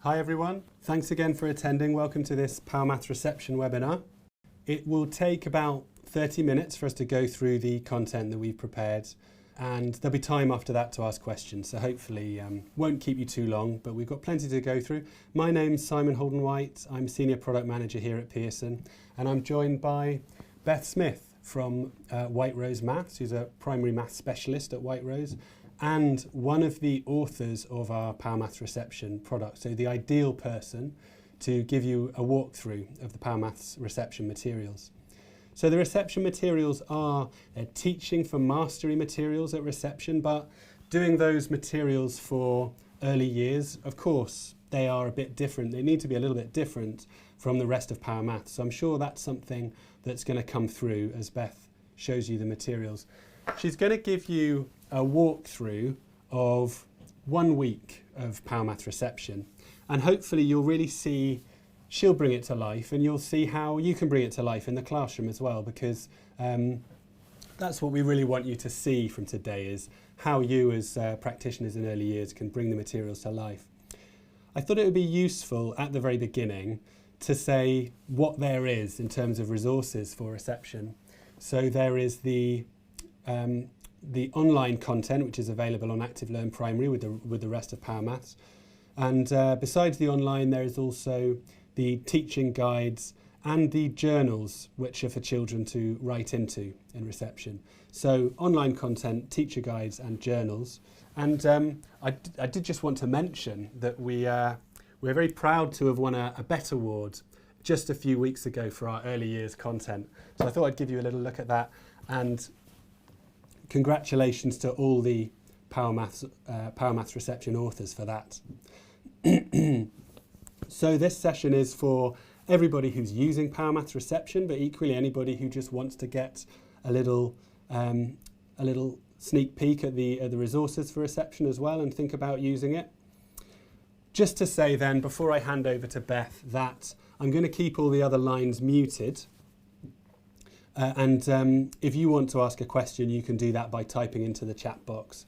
Hi everyone, thanks again for attending. Welcome to this Power Maths Reception webinar. It will take about 30 minutes for us to go through the content that we've prepared, and there'll be time after that to ask questions, so hopefully won't keep you too long, but we've got plenty to go through. My name's Simon Holden-White, I'm Senior Product Manager here at Pearson, and I'm joined by Beth Smith from White Rose Maths, who's a primary maths specialist at White Rose, and one of the authors of our Power Maths Reception product, so the ideal person to give you a walkthrough of the Power Maths Reception materials. So the reception materials are teaching for mastery materials at reception, but doing those materials for early years, of course, they are a bit different. They need to be a little bit different from the rest of Power Maths. So I'm sure that's something that's going to come through as Beth shows you the materials. She's going to give you a walkthrough of 1 week of Power Maths Reception, and hopefully you'll really see she'll bring it to life, and you'll see how you can bring it to life in the classroom as well, because that's what we really want you to see from today, is how you as practitioners in early years can bring the materials to life. I thought it would be useful at the very beginning to say what there is in terms of resources for reception. So there is the online content, which is available on Active Learn Primary with the rest of Power Maths. And besides the online, there is also the teaching guides and the journals, which are for children to write into in reception. So online content, teacher guides and journals. And I did just want to mention that we're very proud to have won a BET Award just a few weeks ago for our early years content. So I thought I'd give you a little look at that, and congratulations to all the Power Maths Reception authors for that. So this session is for everybody who's using Power Maths Reception, but equally anybody who just wants to get a little sneak peek at the resources for reception as well and think about using it. Just to say then, before I hand over to Beth, that I'm going to keep all the other lines muted. And if you want to ask a question, you can do that by typing into the chat box.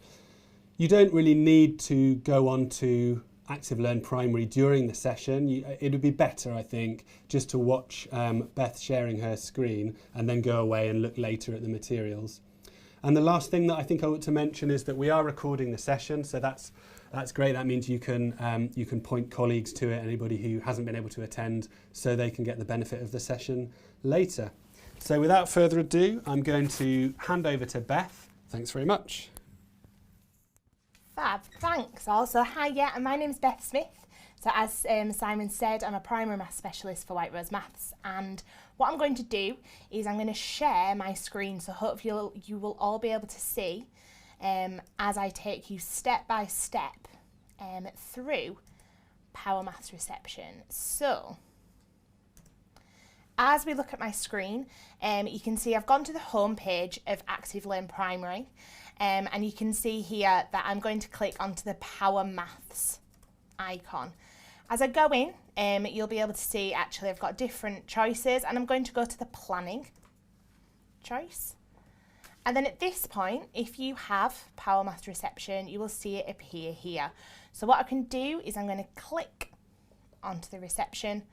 You don't really need to go on to Active Learn Primary during the session. It would be better, I think, just to watch Beth sharing her screen and then go away and look later at the materials. And the last thing that I think I want to mention is that we are recording the session, so that's great. That means you can point colleagues to it, anybody who hasn't been able to attend, so they can get the benefit of the session later. So without further ado, I'm going to hand over to Beth. Thanks very much. Fab, thanks. Also, hi, yeah, my name's Beth Smith. So as Simon said, I'm a primary maths specialist for White Rose Maths, and what I'm going to do is I'm going to share my screen, so hopefully you will all be able to see as I take you step by step through Power Maths Reception. So as we look at my screen, you can see I've gone to the home page of Active Learn Primary, and you can see here that I'm going to click onto the Power Maths icon. As I go in, you'll be able to see actually I've got different choices, and I'm going to go to the planning choice. And then at this point, if you have Power Maths Reception, you will see it appear here. So what I can do is I'm going to click onto the reception,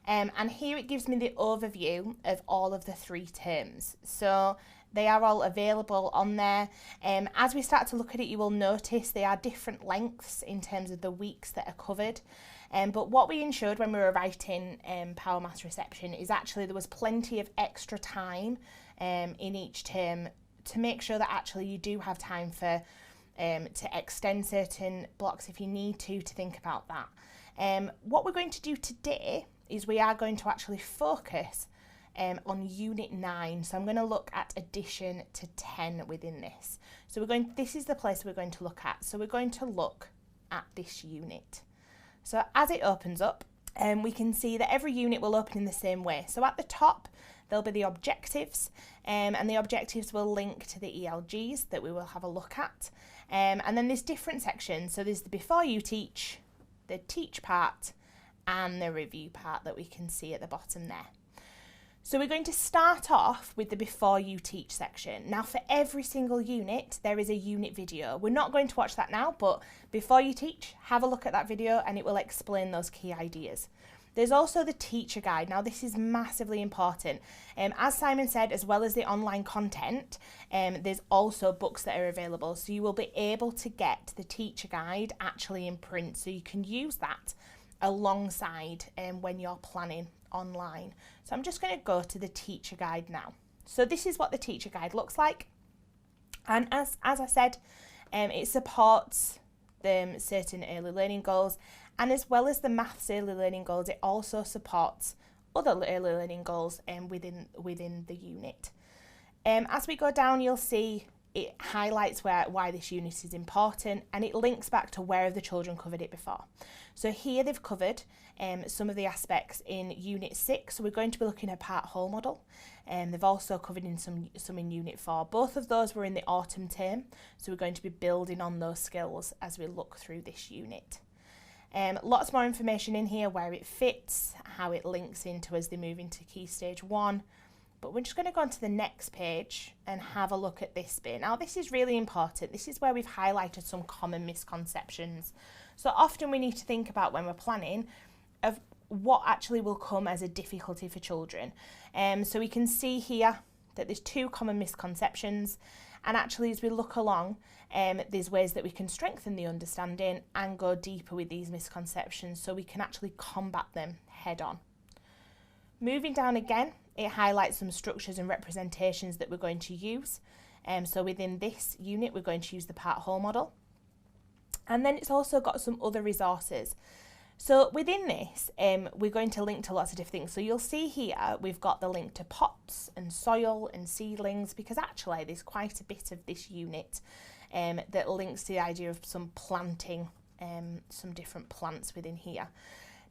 and here it gives me the overview of all of the 3 terms. So they are all available on there. As we start to look at it, you will notice they are different lengths in terms of the weeks that are covered. But what we ensured when we were writing Power Maths Reception is actually there was plenty of extra time in each term to make sure that actually you do have time for to extend certain blocks if you need to think about that. What we're going to do today is we are going to actually focus on Unit 9. So I'm going to look at addition to 10 within this. So this is the place we're going to look at. So we're going to look at this unit. So as it opens up, we can see that every unit will open in the same way. So at the top, there'll be the objectives, and the objectives will link to the ELGs that we will have a look at. And then there's different sections. So there's the before you teach, the teach part, and the review part that we can see at the bottom there. So we're going to start off with the before you teach section. Now for every single unit, there is a unit video. We're not going to watch that now, but before you teach, have a look at that video and it will explain those key ideas. There's also the teacher guide. Now this is massively important. As Simon said, as well as the online content, there's also books that are available. So you will be able to get the teacher guide actually in print. So you can use that alongside when you're planning online. So I'm just going to go to the teacher guide now. So this is what the teacher guide looks like. And as I said, it supports certain early learning goals, and as well as the maths early learning goals, it also supports other early learning goals within the unit. As we go down, you'll see it highlights why this unit is important, and it links back to where have the children covered it before. So here they've covered some of the aspects in Unit 6, so we're going to be looking at Partwhole model. They've also covered in some in Unit 4. Both of those were in the autumn term, so we're going to be building on those skills as we look through this unit. Lots more information in here, where it fits, how it links into as they move into Key Stage 1. But we're just going to go on to the next page and have a look at this bit. Now this is really important. This is where we've highlighted some common misconceptions. So often we need to think about when we're planning of what actually will come as a difficulty for children. So we can see here that there's two common misconceptions, and actually as we look along, there's ways that we can strengthen the understanding and go deeper with these misconceptions so we can actually combat them head on. Moving down again, it highlights some structures and representations that we're going to use. So within this unit, we're going to use the Partwhole model. And then it's also got some other resources. So within this, we're going to link to lots of different things. So you'll see here, we've got the link to pots and soil and seedlings, because actually there's quite a bit of this unit that links to the idea of some planting, some different plants within here.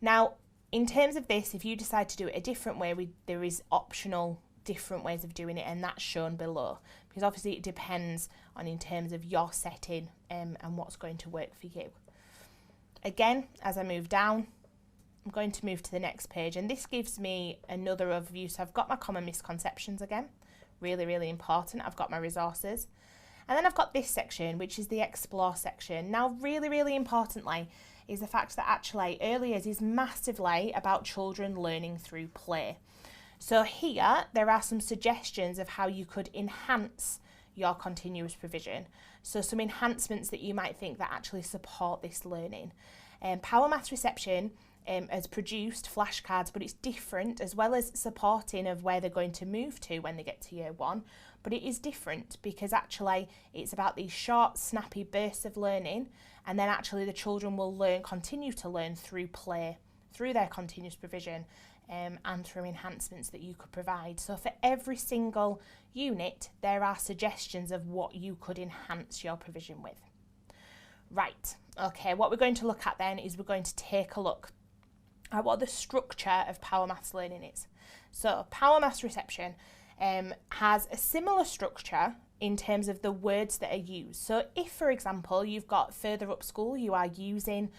Now, in terms of this, if you decide to do it a different way, there is optional different ways of doing it, and that's shown below, because obviously it depends on in terms of your setting and what's going to work for you. Again, as I move down, I'm going to move to the next page, and this gives me another overview. So I've got my common misconceptions again, really, really important. I've got my resources, and then I've got this section, which is the explore section. Now, really, really importantly, is the fact that actually early years is massively about children learning through play. So here, there are some suggestions of how you could enhance your continuous provision. So some enhancements that you might think that actually support this learning. Power Maths Reception has produced flashcards, but it's different, as well as supporting of where they're going to move to when they get to year 1. But it is different because actually it's about these short, snappy bursts of learning, and then actually the children will continue to learn through play, through their continuous provision, and through enhancements that you could provide. So for every single unit, there are suggestions of what you could enhance your provision with. Right, okay, what we're going to look at then is we're going to take a look at what the structure of Power Maths learning is. So Power Maths Reception has a similar structure in terms of the words that are used. So if, for example, you've got further up school, you are using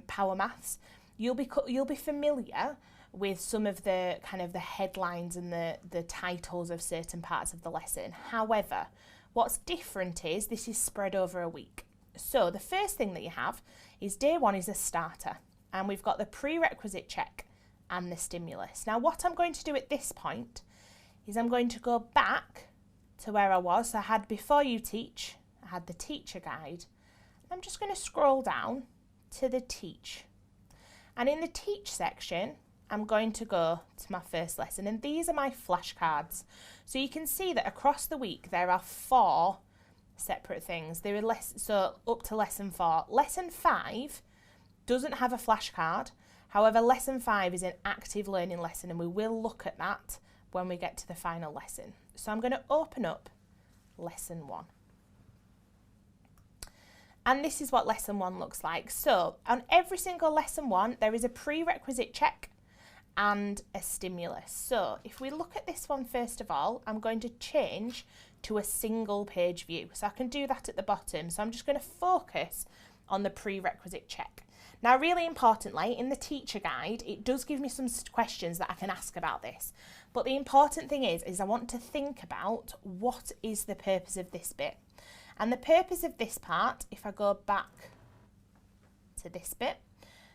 Power Maths, you'll be familiar with some of the kind of the headlines and the titles of certain parts of the lesson. However, what's different is this is spread over a week. So the first thing that you have is day 1 is a starter, and we've got the prerequisite check and the stimulus. Now what I'm going to do at this point is I'm going to go back to where I was. So I had before you teach, I had the teacher guide. I'm just going to scroll down to the teach. And in the teach section, I'm going to go to my first lesson, and these are my flashcards. So you can see that across the week there are 4 separate things. There are so up to lesson 4. Lesson 5 doesn't have a flashcard. However, lesson 5 is an active learning lesson, and we will look at that when we get to the final lesson. So I'm going to open up lesson 1. And this is what lesson 1 looks like. So on every single lesson 1, there is a prerequisite check and a stimulus. So if we look at this one first of all, I'm going to change to a single page view. So I can do that at the bottom. So I'm just going to focus on the prerequisite check. Now, really importantly, in the teacher guide, it does give me some questions that I can ask about this. But the important thing is I want to think about what is the purpose of this bit. And the purpose of this part, if I go back to this bit,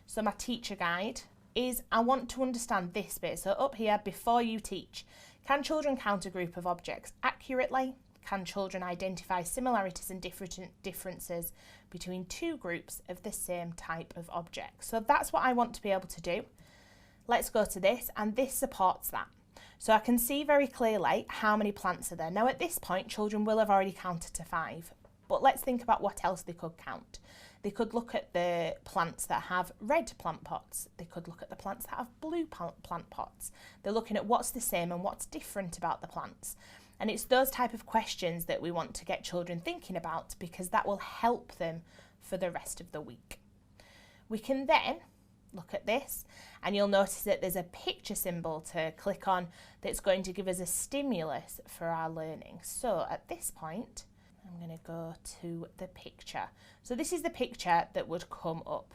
so my teacher guide, is I want to understand this bit. So up here, before you teach, can children count a group of objects accurately? Can children identify similarities and differences between two groups of the same type of object? So that's what I want to be able to do. Let's go to this, and this supports that. So I can see very clearly how many plants are there. Now at this point, children will have already counted to 5, but let's think about what else they could count. They could look at the plants that have red plant pots. They could look at the plants that have blue plant pots. They're looking at what's the same and what's different about the plants. And it's those type of questions that we want to get children thinking about, because that will help them for the rest of the week. We can then look at this, and you'll notice that there's a picture symbol to click on that's going to give us a stimulus for our learning. So at this point, I'm going to go to the picture. So this is the picture that would come up.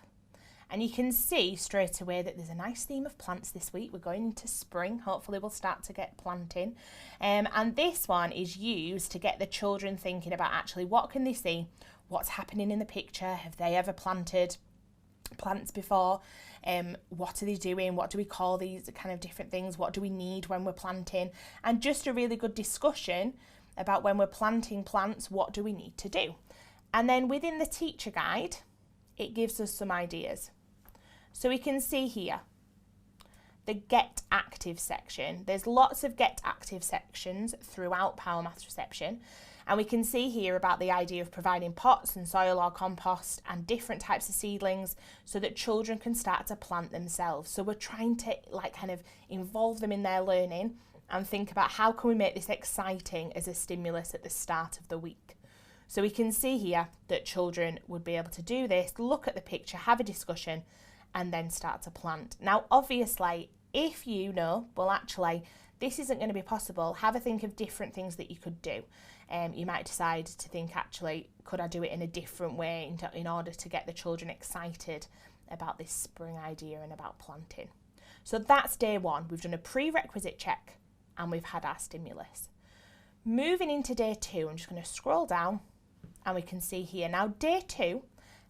And you can see straight away that there's a nice theme of plants this week. We're going into spring. Hopefully we'll start to get planting. And this one is used to get the children thinking about actually what can they see, what's happening in the picture, have they ever planted plants before, what are they doing, what do we call these kind of different things, what do we need when we're planting, and just a really good discussion about when we're planting plants, what do we need to do. And then within the teacher guide, it gives us some ideas. So we can see here the Get Active section. There's lots of Get Active sections throughout Power Maths Reception. And we can see here about the idea of providing pots and soil or compost and different types of seedlings so that children can start to plant themselves. So we're trying to kind of involve them in their learning and think about how can we make this exciting as a stimulus at the start of the week. So we can see here that children would be able to do this, look at the picture, have a discussion, and then start to plant. Now, obviously, if you know, well, actually, this isn't going to be possible, have a think of different things that you could do. You might decide to think, actually, could I do it in a different way in order to get the children excited about this spring idea and about planting. So that's day 1. We've done a prerequisite check and we've had our stimulus. Moving into day 2, I'm just going to scroll down and we can see here. Now, day 2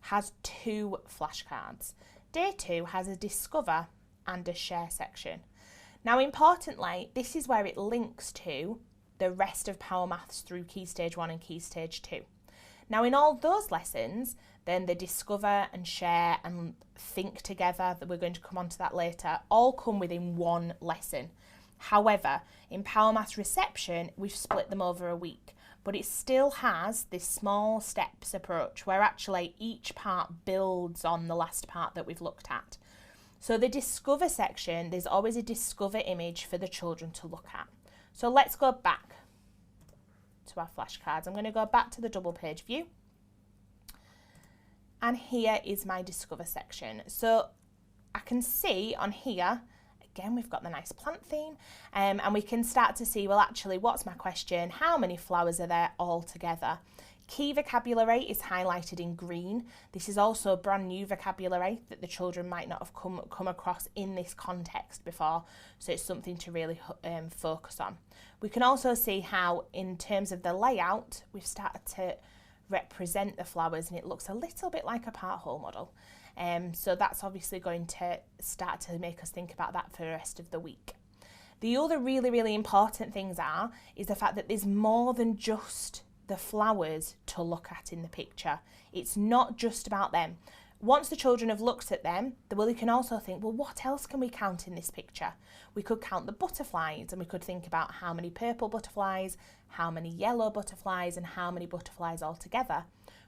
has 2 flashcards. Day 2 has a discover and a share section. Now, importantly, this is where it links to the rest of Power Maths through Key Stage 1 and Key Stage 2. Now, in all those lessons, then the discover and share and think together, that we're going to come on to that later, all come within one lesson. However, in Power Maths Reception, we've split them over a week, but it still has this small steps approach where actually each part builds on the last part that we've looked at. So the discover section, there's always a discover image for the children to look at. So let's go back to our flashcards. I'm going to go back to the double page view. And here is my discover section. So I can see on here, again, we've got the nice plant theme, and we can start to see, well, actually, what's my question? How many flowers are there all together? Key vocabulary is highlighted in green. This is also brand new vocabulary that the children might not have come across in this context before, so it's something to really focus on. We can also see how, in terms of the layout, we've started to represent the flowers and it looks a little bit like a Partwhole model. So that's obviously going to start to make us think about that for the rest of the week. The other really, really important things is the fact that there's more than just the flowers to look at in the picture. It's not just about them. Once the children have looked at them, well, they can also think, well, what else can we count in this picture? We could count the butterflies and we could think about how many purple butterflies, how many yellow butterflies, and how many butterflies altogether.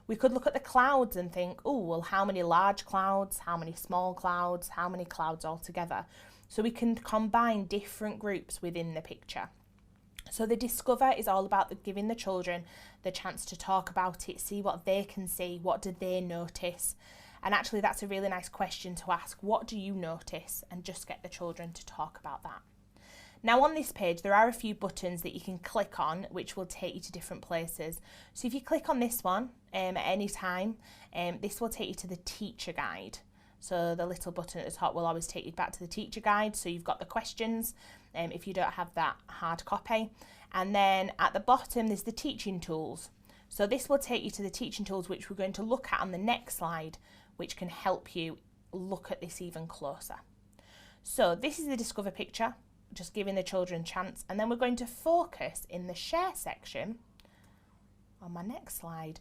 We could look at the clouds and think, oh, well, how many large clouds, how many small clouds, how many clouds altogether? So we can combine different groups within the picture. So the discover is all about giving the children the chance to talk about it, see what they can see, what do they notice. And actually that's a really nice question to ask, what do you notice? And just get the children to talk about that. Now on this page there are a few buttons that you can click on which will take you to different places. So if you click on this one at any time, this will take you to the teacher guide. So the little button at the top will always take you back to the teacher guide. So you've got the questions if you don't have that hard copy. And then at the bottom, there's the teaching tools. So this will take you to the teaching tools, which we're going to look at on the next slide, which can help you look at this even closer. So this is the Discover picture, just giving the children a chance. And then we're going to focus in the Share section on my next slide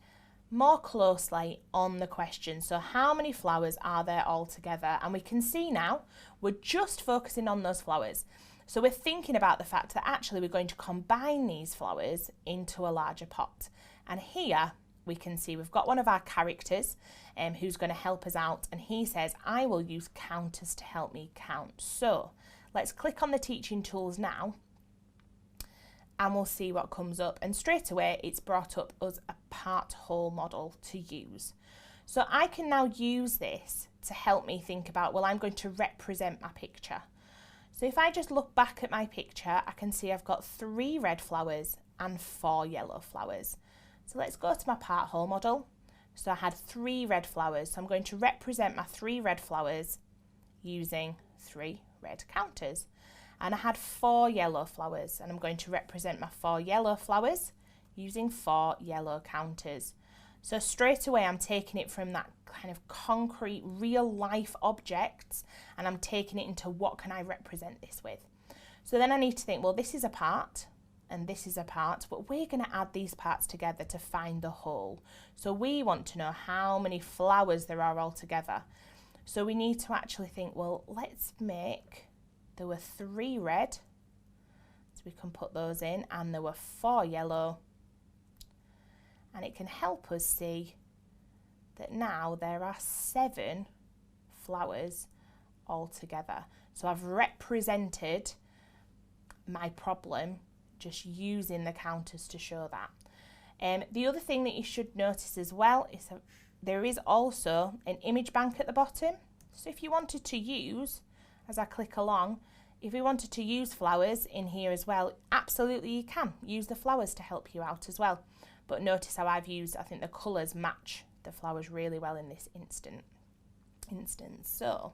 more closely on the question. So how many flowers are there altogether? And we can see now we're just focusing on those flowers. So we're thinking about the fact that actually we're going to combine these flowers into a larger pot. And here we can see we've got one of our characters who's going to help us out, and he says, I will use counters to help me count. So let's click on the teaching tools now and we'll see what comes up. And straight away it's brought up us a Partwhole model to use. So I can now use this to help me think about, well, I'm going to represent my picture. So if I just look back at my picture, I can see I've got 3 red flowers and 4 yellow flowers. So let's go to my Partwhole model. So I had 3 red flowers. So I'm going to represent my 3 red flowers using 3 red counters. And I had 4 yellow flowers, and I'm going to represent my 4 yellow flowers using 4 yellow counters. So straight away I'm taking it from that kind of concrete real life objects and I'm taking it into what can I represent this with. So then I need to think, well, this is a part and this is a part, but we're going to add these parts together to find the whole. So we want to know how many flowers there are altogether. So we need to actually think, well, let's make, there were 3 red, so we can put those in, and there were 4 yellow. And it can help us see that now there are 7 flowers altogether. So I've represented my problem just using the counters to show that. The other thing that you should notice as well is that there is also an image bank at the bottom. So if you wanted to use, as I click along, if we wanted to use flowers in here as well, absolutely you can use the flowers to help you out as well. But notice how I've used, I think the colours match the flowers really well in this instance. So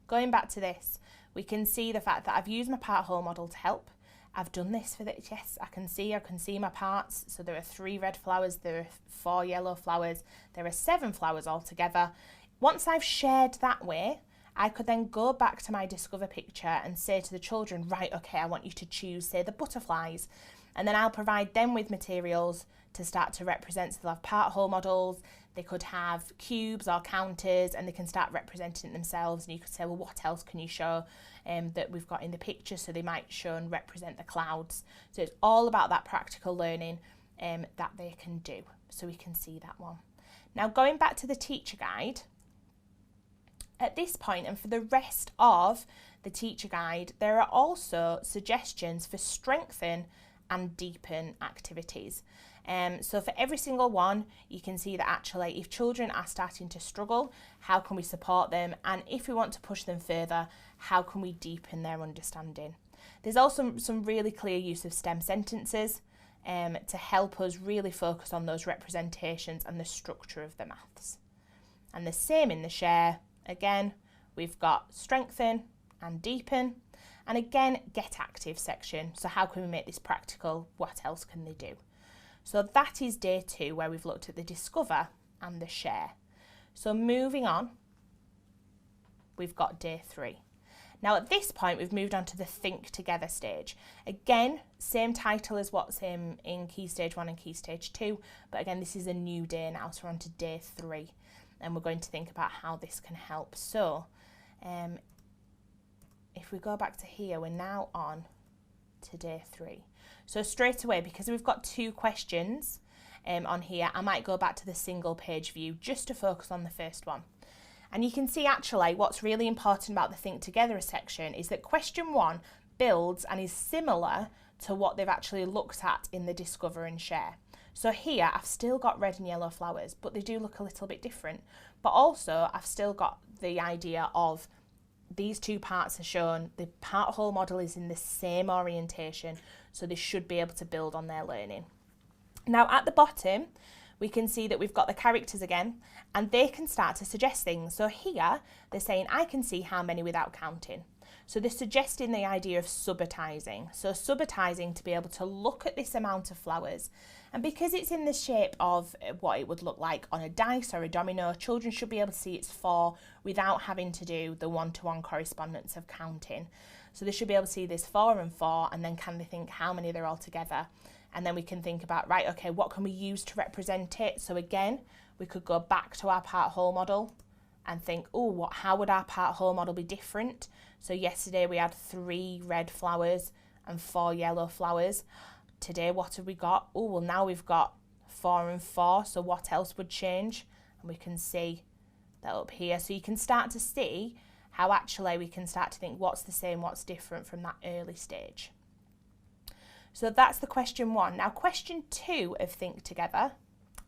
going back to this, we can see the fact that I've used my Partwhole model to help. I've done this for this, yes, I can see my parts. So there are 3 red flowers, there are 4 yellow flowers, there are 7 flowers altogether. Once I've shared that way, I could then go back to my Discover picture and say to the children, right, okay, I want you to choose, say, the butterflies. And then I'll provide them with materials to start to represent. So they'll have Partwhole models, they could have cubes or counters, and they can start representing it themselves. And you could say, well, what else can you show that we've got in the picture? So they might show and represent the clouds. So it's all about that practical learning that they can do. So we can see that one. Now going back to the teacher guide, at this point and for the rest of the teacher guide, there are also suggestions for strengthen and deepen activities. So for every single one, you can see that actually if children are starting to struggle, how can we support them? And if we want to push them further, how can we deepen their understanding? There's also some really clear use of STEM sentences to help us really focus on those representations and the structure of the maths. And the same in the share. Again, we've got strengthen and deepen. And again, get active section. So how can we make this practical? What else can they do? So that is day 2, where we've looked at the Discover and the Share. So moving on, we've got day 3. Now at this point, we've moved on to the Think Together stage. Again, same title as what's in Key Stage 1 and Key Stage 2, but again, this is a new day now, so we're on to day 3, and we're going to think about how this can help. So if we go back to here, we're now on to day 3. So straight away, because we've got 2 questions on here, I might go back to the single page view just to focus on the first one. And you can see actually what's really important about the Think Together section is that question 1 builds and is similar to what they've actually looked at in the Discover and Share. So here I've still got red and yellow flowers, but they do look a little bit different. But also I've still got the idea of these 2 parts are shown, the Partwhole model is in the same orientation, so they should be able to build on their learning. Now at the bottom, we can see that we've got the characters again, and they can start to suggest things. So here, they're saying, I can see how many without counting. So they're suggesting the idea of subitizing. So subitizing to be able to look at this amount of flowers. And because it's in the shape of what it would look like on a dice or a domino, children should be able to see it's 4 without having to do the one-to-one correspondence of counting. So they should be able to see this 4 and 4, and then can they think how many they're all together? And then we can think about, right, okay, what can we use to represent it? So again, we could go back to our Partwhole model and think, oh, how would our Partwhole model be different? So yesterday we had 3 red flowers and 4 yellow flowers. Today, what have we got? Oh, well, now we've got 4 and 4. So what else would change? And we can see that up here. So you can start to see how actually we can start to think what's the same, what's different from that early stage. So that's the question 1. Now, question 2 of Think Together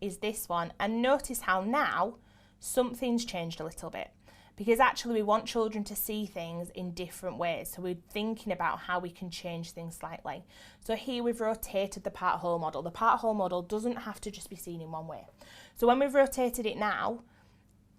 is this one. And notice how now something's changed a little bit, because actually we want children to see things in different ways. So we're thinking about how we can change things slightly. So here we've rotated the Partwhole model. The Partwhole model doesn't have to just be seen in one way. So when we've rotated it now,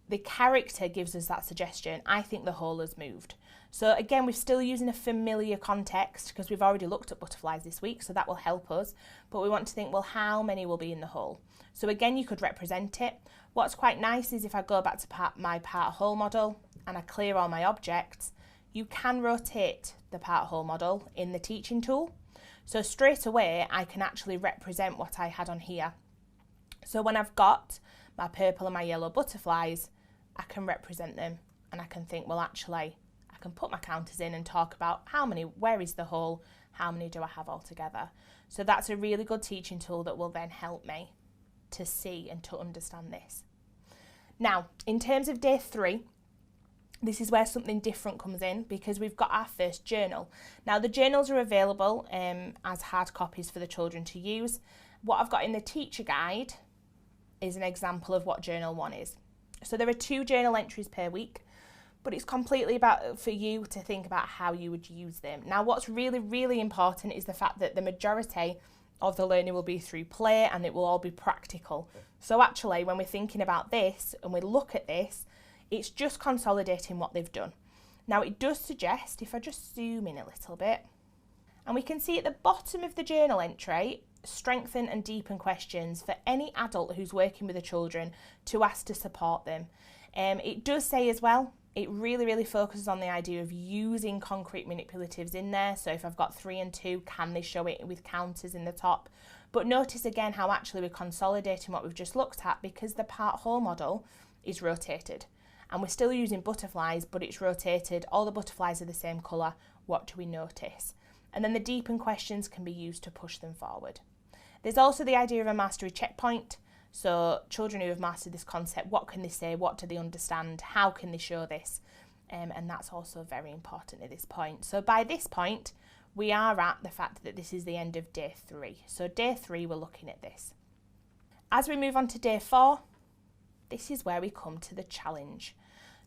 the character gives us that suggestion. I think the whole has moved. So again, we're still using a familiar context because we've already looked at butterflies this week, so that will help us. But we want to think, well, how many will be in the whole? So again, you could represent it. What's quite nice is if I go back to my Partwhole model and I clear all my objects, you can rotate the Partwhole model in the teaching tool. So straight away, I can actually represent what I had on here. So when I've got my purple and my yellow butterflies, I can represent them and I can think, well, actually, I can put my counters in and talk about how many, where is the whole, how many do I have altogether? So that's a really good teaching tool that will then help me to see and to understand this. Now, in terms of day 3, this is where something different comes in because we've got our first journal. Now, the journals are available as hard copies for the children to use. What I've got in the teacher guide is an example of what journal 1 is. So there are 2 journal entries per week, but it's completely about for you to think about how you would use them. Now, what's really, really important is the fact that the majority of the learning will be through play and it will all be practical. So actually, when we're thinking about this and we look at this, it's just consolidating what they've done. Now, it does suggest, if I just zoom in a little bit, and we can see at the bottom of the journal entry, strengthen and deepen questions for any adult who's working with the children to ask to support them. It does say as well, it really, really focuses on the idea of using concrete manipulatives in there. So if I've got 3 and 2, can they show it with counters in the top? But notice again how actually we're consolidating what we've just looked at because the Partwhole model is rotated. And we're still using butterflies, but it's rotated. All the butterflies are the same colour. What do we notice? And then the deepen questions can be used to push them forward. There's also the idea of a mastery checkpoint. So children who have mastered this concept, what can they say? What do they understand? How can they show this? And that's also very important at this point. So by this point, we are at the fact that this is the end of day 3. So day 3, we're looking at this. As we move on to day 4, this is where we come to the challenge.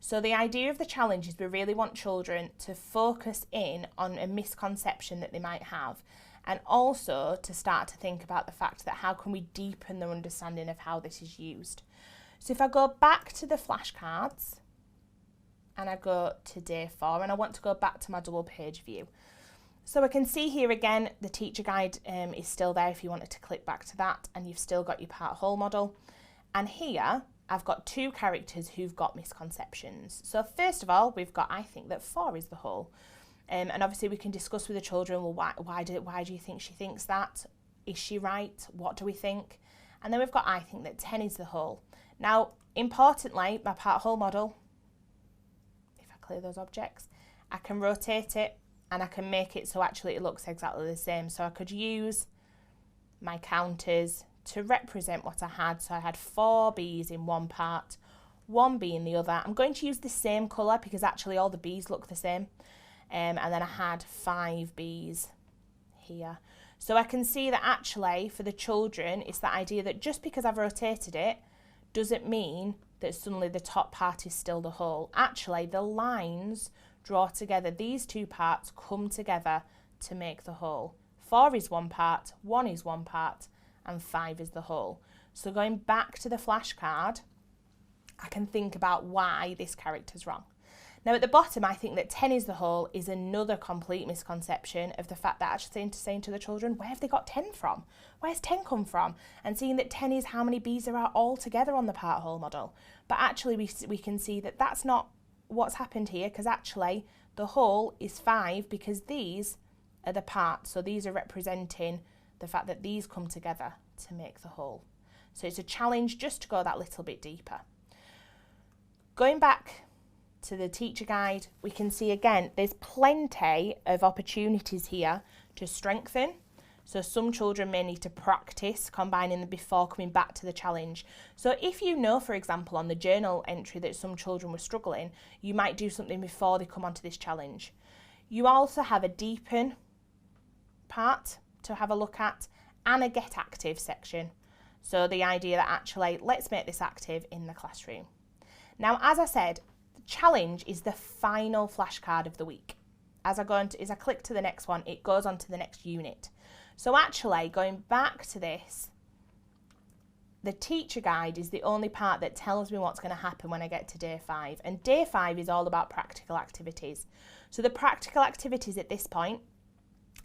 So the idea of the challenge is we really want children to focus in on a misconception that they might have, and also to start to think about the fact that how can we deepen their understanding of how this is used. So if I go back to the flashcards and I go to day 4 and I want to go back to my double page view. So I can see here again, the teacher guide is still there if you wanted to click back to that, and you've still got your Partwhole model. And here I've got 2 characters who've got misconceptions. So first of all, we've got, I think that 4 is the whole. And obviously we can discuss with the children, well, why do you think she thinks that? Is she right? What do we think? And then we've got, I think that 10 is the whole. Now, importantly, my Partwhole model, if I clear those objects, I can rotate it and I can make it so actually it looks exactly the same. So I could use my counters to represent what I had. So I had 4 B's in one part, 1 B in the other. I'm going to use the same colour because actually all the B's look the same. And then I had 5 B's here. So I can see that actually for the children, it's the idea that just because I've rotated it doesn't mean that suddenly the top part is still the whole. Actually, the lines draw together. These 2 parts come together to make the whole. 4 is one part, 1 is one part, and 5 is the whole. So going back to the flashcard, I can think about why this character's wrong. Now at the bottom, I think that 10 is the whole is another complete misconception of the fact that actually saying to the children, where have they got 10 from? Where's 10 come from? And seeing that 10 is how many bees there are all together on the Partwhole model. But actually we can see that that's not what's happened here, because actually the whole is 5 because these are the parts. So these are representing the fact that these come together to make the whole. So it's a challenge just to go that little bit deeper. Going back to the teacher guide, we can see again there's plenty of opportunities here to strengthen. So some children may need to practice combining them before coming back to the challenge. So if you know, for example, on the journal entry that some children were struggling, you might do something before they come onto this challenge. You also have a deepen part to have a look at and a get active section. So the idea that actually let's make this active in the classroom. Now, as I said, challenge is the final flashcard of the week. As I click to the next one, it goes on to the next unit. So actually, going back to this, the teacher guide is the only part that tells me what's going to happen when I get to day 5. And day 5 is all about practical activities. So the practical activities at this point,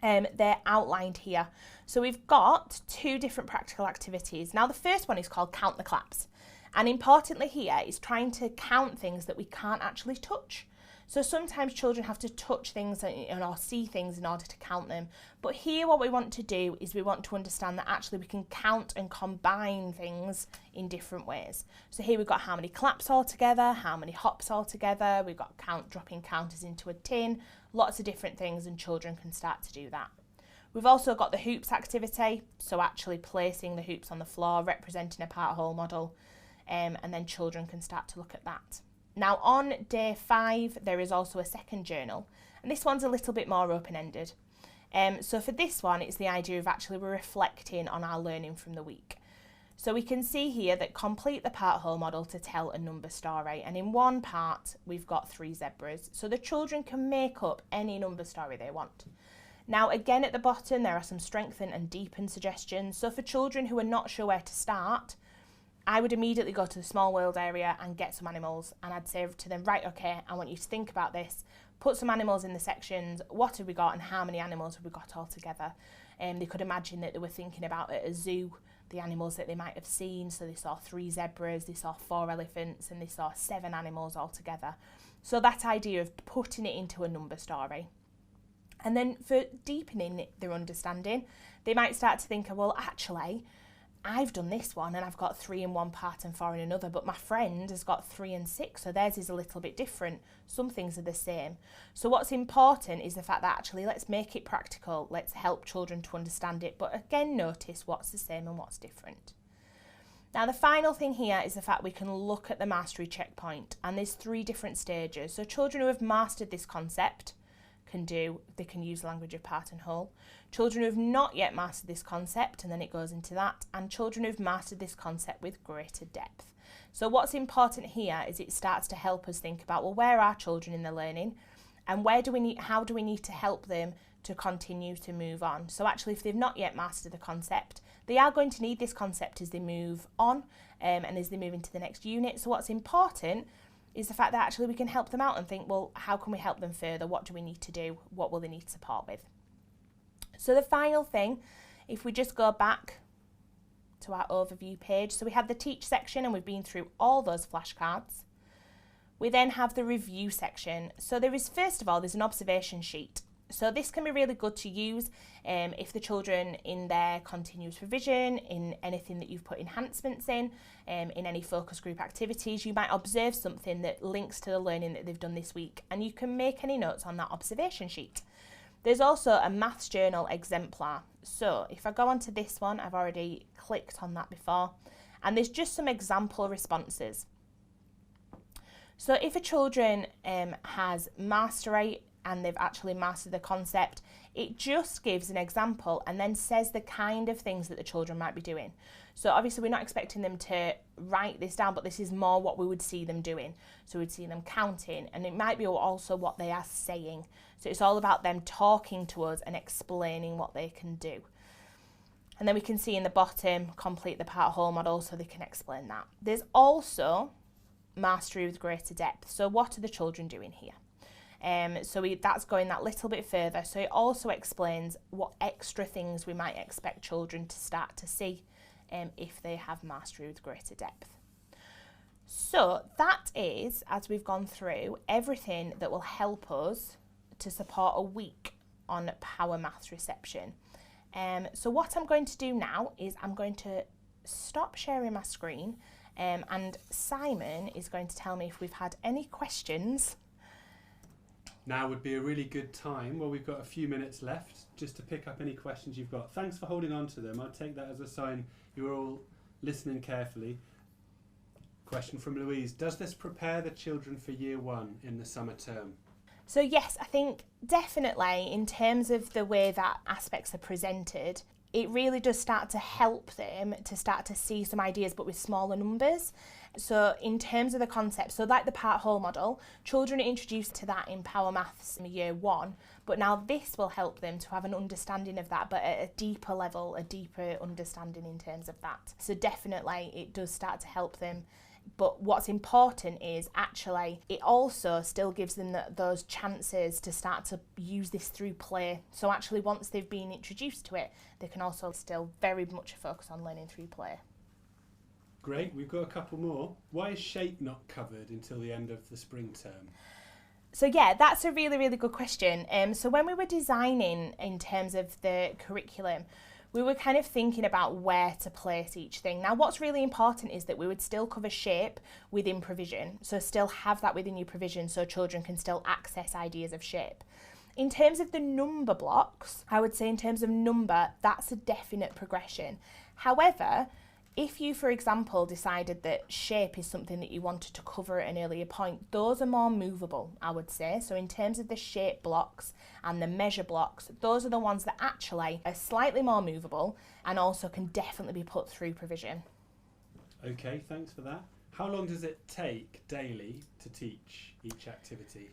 they're outlined here. So we've got 2 different practical activities. Now the first one is called Count the Claps. And importantly here is trying to count things that we can't actually touch. So sometimes children have to touch things or see things in order to count them. But here what we want to do is we want to understand that actually we can count and combine things in different ways. So here we've got how many claps all together, how many hops all together, we've got dropping counters into a tin, lots of different things, and children can start to do that. We've also got the hoops activity, so actually placing the hoops on the floor, representing a Partwhole model. And then children can start to look at that. Now on day 5 there is also a second journal, and this one's a little bit more open-ended. So for this one it's the idea of actually we're reflecting on our learning from the week. So we can see here that complete the Partwhole model to tell a number story, and in one part we've got 3 zebras, so the children can make up any number story they want. Now again at the bottom there are some strengthen and deepen suggestions, so for children who are not sure where to start, I would immediately go to the small world area and get some animals, and I'd say to them, right, okay, I want you to think about this, put some animals in the sections, what have we got and how many animals have we got all together. They could imagine that they were thinking about at a zoo the animals that they might have seen, so they saw 3 zebras, they saw 4 elephants, and they saw 7 animals all together. So that idea of putting it into a number story. And then for deepening their understanding, they might start to think, well, actually, I've done this one and I've got 3 in one part and 4 in another, but my friend has got 3 and 6, so theirs is a little bit different. Some things are the same. So what's important is the fact that actually let's make it practical, let's help children to understand it, but again notice what's the same and what's different. Now the final thing here is the fact we can look at the mastery checkpoint, and there's 3 different stages. So children who have mastered this concept they can use the language of part and whole. Children who have not yet mastered this concept, and then it goes into that, and children who've mastered this concept with greater depth. So what's important here is it starts to help us think about, well, where are children in their learning, and how do we need to help them to continue to move on. So actually if they've not yet mastered the concept, they are going to need this concept as they move on and as they move into the next unit. So what's important is the fact that actually we can help them out and think, well, how can we help them further? What do we need to do? What will they need support with? So the final thing, if we just go back to our overview page, so we have the teach section and we've been through all those flashcards. We then have the review section. So there is, first of all, there's an observation sheet. So this can be really good to use if the children in their continuous revision, in anything that you've put enhancements in any focus group activities, you might observe something that links to the learning that they've done this week, and you can make any notes on that observation sheet. There's also a maths journal exemplar. So if I go on to this one, I've already clicked on that before, and there's just some example responses. So if a children has mastery and they've actually mastered the concept, it just gives an example and then says the kind of things that the children might be doing. So obviously we're not expecting them to write this down, but this is more what we would see them doing. So we'd see them counting, and it might be also what they are saying. So it's all about them talking to us and explaining what they can do. And then we can see in the bottom, complete the Partwhole model, so they can explain that. There's also mastery with greater depth. So what are the children doing here? That's going that little bit further. So it also explains what extra things we might expect children to start to see if they have mastery with greater depth. So that is, as we've gone through, everything that will help us to support a week on Power Maths reception. So what I'm going to do now is I'm going to stop sharing my screen and Simon is going to tell me if we've had any questions. Now would be a really good time, well, we've got a few minutes left, just to pick up any questions you've got. Thanks for holding on to them. I'll take that as a sign you were all listening carefully. Question from Louise. Does this prepare the children for year one in the summer term? So yes, I think definitely in terms of the way that aspects are presented, it really does start to help them to start to see some ideas, but with smaller numbers. So in terms of the concept, so like the Partwhole model, children are introduced to that in Power Maths in year one, but now this will help them to have an understanding of that, but at a deeper level, a deeper understanding in terms of that. So definitely it does start to help them. But what's important is actually it also still gives them those chances to start to use this through play. So actually once they've been introduced to it, they can also still very much focus on learning through play. Great, we've got a couple more. Why is shape not covered until the end of the spring term? So yeah, that's a really, really good question. So when we were designing in terms of the curriculum, we were kind of thinking about where to place each thing. Now, what's really important is that we would still cover shape within provision. So still have that within your provision so children can still access ideas of shape. In terms of the number blocks, I would say in terms of number, that's a definite progression. However, if you, for example, decided that shape is something that you wanted to cover at an earlier point, those are more movable, I would say. So in terms of the shape blocks and the measure blocks, those are the ones that actually are slightly more movable and also can definitely be put through provision. Okay, thanks for that. How long does it take daily to teach each activity?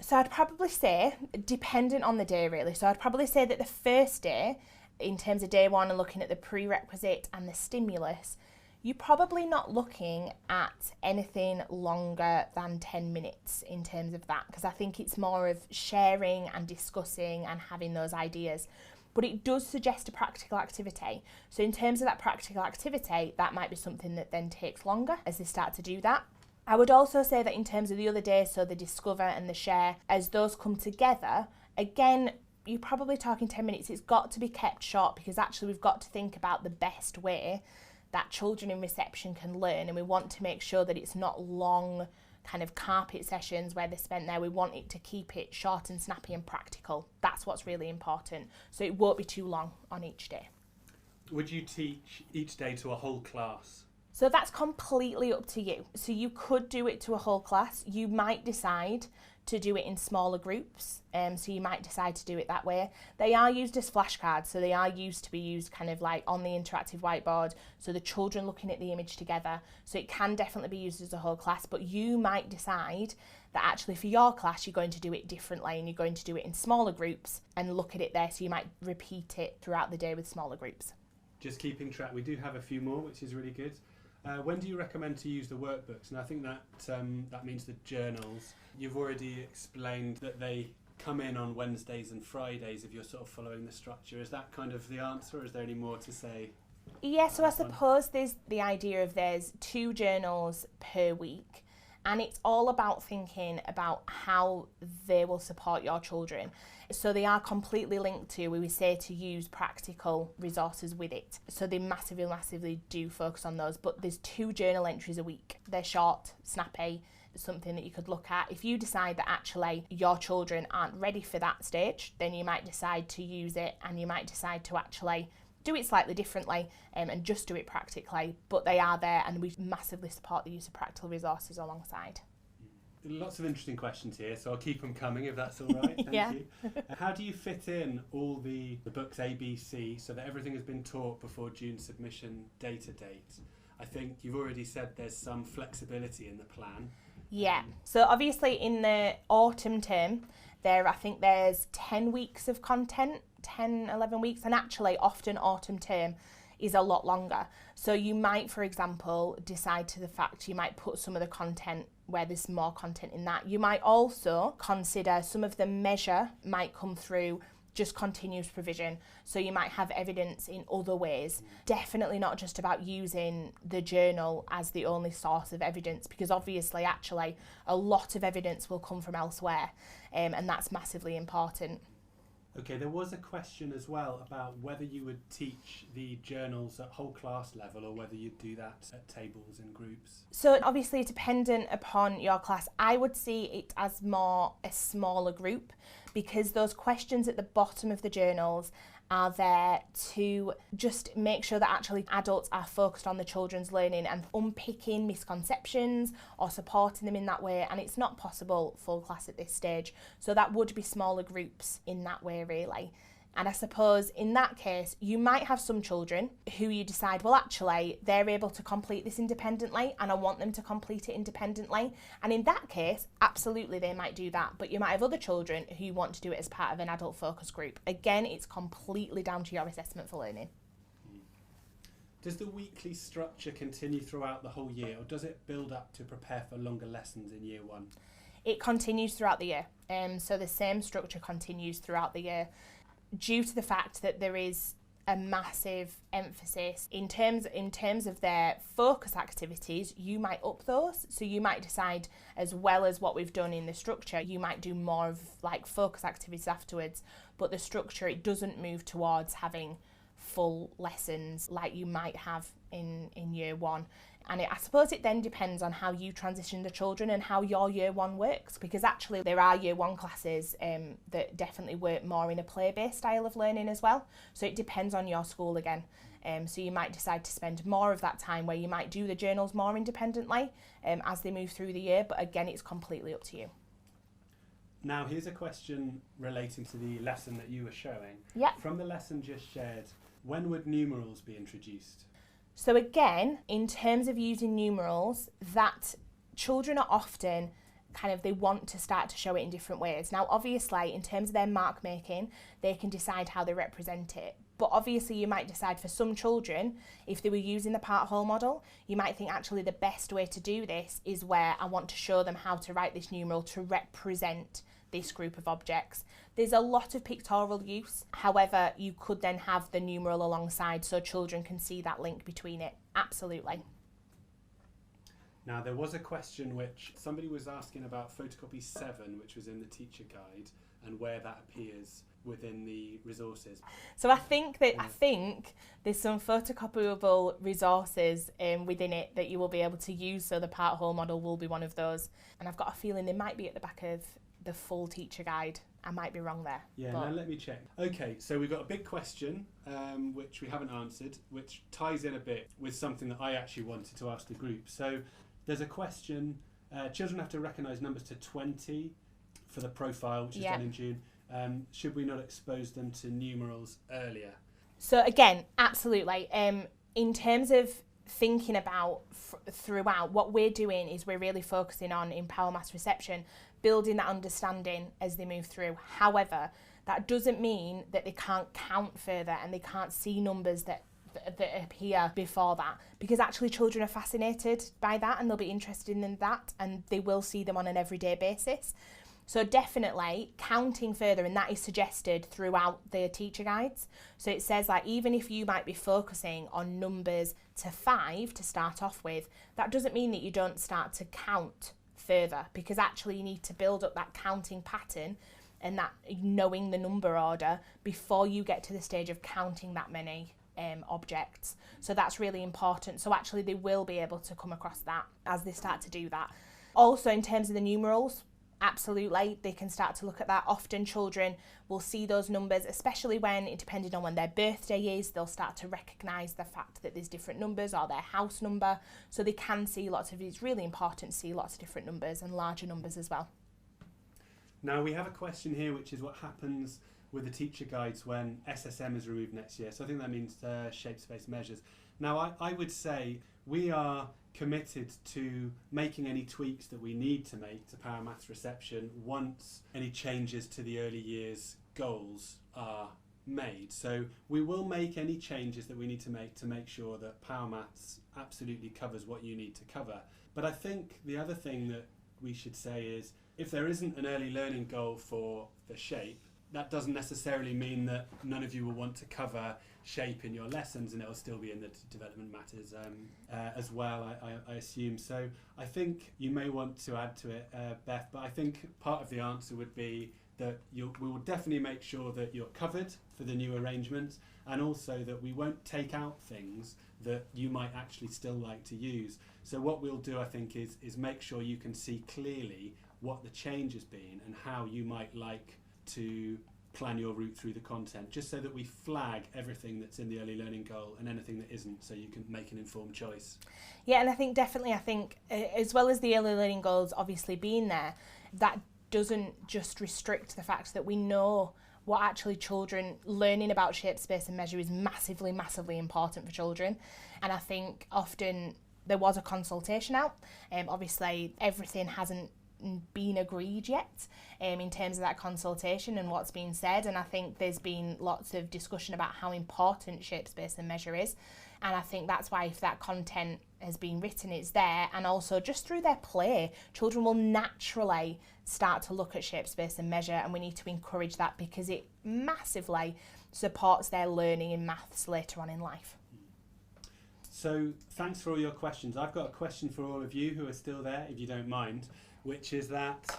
So I'd probably say, dependent on the day really, so I'd probably say that the first day, in terms of day one and looking at the prerequisite and the stimulus, you're probably not looking at anything longer than 10 minutes in terms of that, because I think it's more of sharing and discussing and having those ideas. But it does suggest a practical activity. So in terms of that practical activity, that might be something that then takes longer as they start to do that. I would also say that in terms of the other days, so the discover and the share, as those come together, again, you're probably talking 10 minutes. It's got to be kept short because actually we've got to think about the best way that children in reception can learn, and we want to make sure that it's not long kind of carpet sessions where they're spent there. We want it to keep it short and snappy and practical. That's what's really important. So it won't be too long on each day. Would you teach each day to a whole class? So that's completely up to you. So you could do it to a whole class. You might decide to do it in smaller groups, so you might decide to do it that way. They are used as flashcards, so they are used to be used kind of like on the interactive whiteboard, so the children looking at the image together. So it can definitely be used as a whole class, but you might decide that actually for your class you're going to do it differently and you're going to do it in smaller groups and look at it there, so you might repeat it throughout the day with smaller groups. Just keeping track, we do have a few more, which is really good. When do you recommend to use the workbooks? And I think that that means the journals. You've already explained that they come in on Wednesdays and Fridays if you're sort of following the structure. Is that kind of the answer, or is there any more to say? Yeah, so I suppose there's the idea of there's 2 journals per week, and it's all about thinking about how they will support your children. So they are completely linked to, we say, to use practical resources with it. So they massively do focus on those, but there's 2 journal entries a week. They're short, snappy, something that you could look at. If you decide that actually your children aren't ready for that stage, then you might decide to use it, and you might decide to actually do it slightly differently and just do it practically, but they are there, and we massively support the use of practical resources alongside. Lots of interesting questions here, so I'll keep them coming if that's all right. Thank Yeah. you. How do you fit in all the books A, B, C so that everything has been taught before June submission date? I think you've already said there's some flexibility in the plan. Yeah, so obviously in the autumn term, I think there's 10 weeks of content 10, 11 weeks, and actually often autumn term is a lot longer. So you might, for example, decide to the fact you might put some of the content where there's more content in that. You might also consider some of the measure might come through just continuous provision. So you might have evidence in other ways. Definitely not just about using the journal as the only source of evidence, because obviously actually a lot of evidence will come from elsewhere, and that's massively important. Okay, there was a question as well about whether you would teach the journals at whole class level or whether you'd do that at tables and groups. So obviously dependent upon your class, I would see it as more a smaller group, because those questions at the bottom of the journals are there to just make sure that actually adults are focused on the children's learning and unpicking misconceptions or supporting them in that way, and it's not possible full class at this stage. So that would be smaller groups in that way really. And I suppose in that case, you might have some children who you decide, well, actually, they're able to complete this independently and I want them to complete it independently. And in that case, absolutely, they might do that. But you might have other children who want to do it as part of an adult focus group. Again, it's completely down to your assessment for learning. Does the weekly structure continue throughout the whole year, or does it build up to prepare for longer lessons in year one? It continues throughout the year. So the same structure continues throughout the year, due to the fact that there is a massive emphasis in terms of their focus activities. You might up those, so you might decide, as well as what we've done in the structure, you might do more of like focus activities afterwards, but the structure, it doesn't move towards having full lessons like you might have in year one. And I suppose it then depends on how you transition the children and how your year one works, because actually there are year one classes that definitely work more in a play-based style of learning as well. So it depends on your school again. So you might decide to spend more of that time where you might do the journals more independently as they move through the year, but again, it's completely up to you. Now, here's a question relating to the lesson that you were showing. Yeah. From the lesson just shared, when would numerals be introduced? So again, in terms of using numerals, that children are often they want to start to show it in different ways. Now, obviously, in terms of their mark making, they can decide how they represent it. But obviously, you might decide for some children, if they were using the Partwhole model, you might think actually the best way to do this is where I want to show them how to write this numeral to represent this group of objects. There's a lot of pictorial use. However, you could then have the numeral alongside so children can see that link between it. Absolutely. Now, there was a question which somebody was asking about photocopy 7, which was in the teacher guide, and where that appears within the resources. So I think there's some photocopyable resources within it that you will be able to use, so the Partwhole model will be one of those. And I've got a feeling they might be at the back of the full teacher guide. I might be wrong there. Yeah, now let me check. Okay, so we've got a big question, which we haven't answered, which ties in a bit with something that I actually wanted to ask the group. So there's a question, children have to recognise numbers to 20 for the profile, which is done in June. Should we not expose them to numerals earlier? So again, absolutely. In terms of thinking about throughout, what we're doing is we're really focusing on in Power Maths Reception, building that understanding as they move through. However, that doesn't mean that they can't count further and they can't see numbers that appear before that, because actually children are fascinated by that and they'll be interested in that and they will see them on an everyday basis. So definitely counting further, and that is suggested throughout the teacher guides. So it says like, even if you might be focusing on numbers to 5 to start off with, that doesn't mean that you don't start to count further, because actually you need to build up that counting pattern and that knowing the number order before you get to the stage of counting that many objects. So that's really important. So actually they will be able to come across that as they start to do that. Also in terms of the numerals, absolutely, they can start to look at that. Often children will see those numbers, especially when, depending on when their birthday is, they'll start to recognise the fact that there's different numbers or their house number. So they can see it's really important to see lots of different numbers and larger numbers as well. Now we have a question here, which is what happens with the teacher guides when SSM is removed next year. So I think that means shape space measures. Now I would say we are committed to making any tweaks that we need to make to Power Maths Reception once any changes to the early years goals are made. So we will make any changes that we need to make sure that Power Maths absolutely covers what you need to cover. But I think the other thing that we should say is, if there isn't an early learning goal for the shape, that doesn't necessarily mean that none of you will want to cover shape in your lessons, and it'll still be in the development matters as well, I assume. So I think you may want to add to it, Beth, but I think part of the answer would be that we will definitely make sure that you're covered for the new arrangements, and also that we won't take out things that you might actually still like to use. So what we'll do, I think, is make sure you can see clearly what the change has been and how you might like to plan your route through the content, just so that we flag everything that's in the early learning goal and anything that isn't, so you can make an informed choice. Yeah, and I think as well as the early learning goals obviously being there, that doesn't just restrict the fact that we know what actually children learning about shape, space and measure is massively, massively important for children. And I think often there was a consultation out. Obviously everything hasn't been agreed yet in terms of that consultation and what's been said, and I think there's been lots of discussion about how important shape, space and measure is, and I think that's why if that content has been written, it's there. And also just through their play, children will naturally start to look at shape, space and measure, and we need to encourage that because it massively supports their learning in maths later on in life. So thanks for all your questions. I've got a question for all of you who are still there, if you don't mind, which is that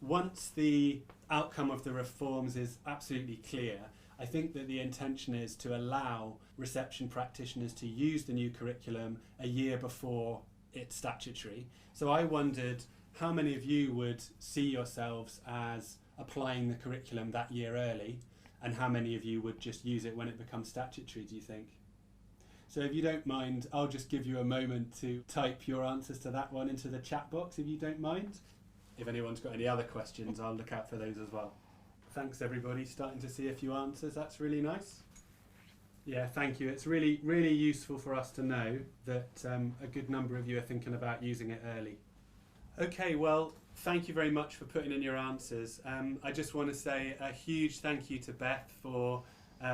once the outcome of the reforms is absolutely clear, I think that the intention is to allow reception practitioners to use the new curriculum a year before it's statutory. So I wondered how many of you would see yourselves as applying the curriculum that year early, and how many of you would just use it when it becomes statutory, do you think? So if you don't mind, I'll just give you a moment to type your answers to that one into the chat box, if you don't mind. If anyone's got any other questions, I'll look out for those as well. Thanks everybody, starting to see a few answers, that's really nice. Yeah, thank you. It's really, really useful for us to know that a good number of you are thinking about using it early. Okay, well, thank you very much for putting in your answers. I just want to say a huge thank you to Beth for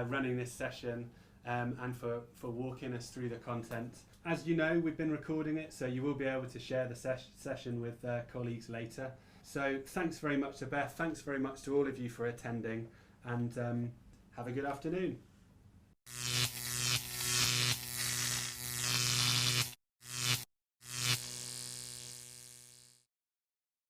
running this session. And for walking us through the content. As you know, we've been recording it, so you will be able to share the session with colleagues later. So thanks very much to Beth, thanks very much to all of you for attending, and have a good afternoon.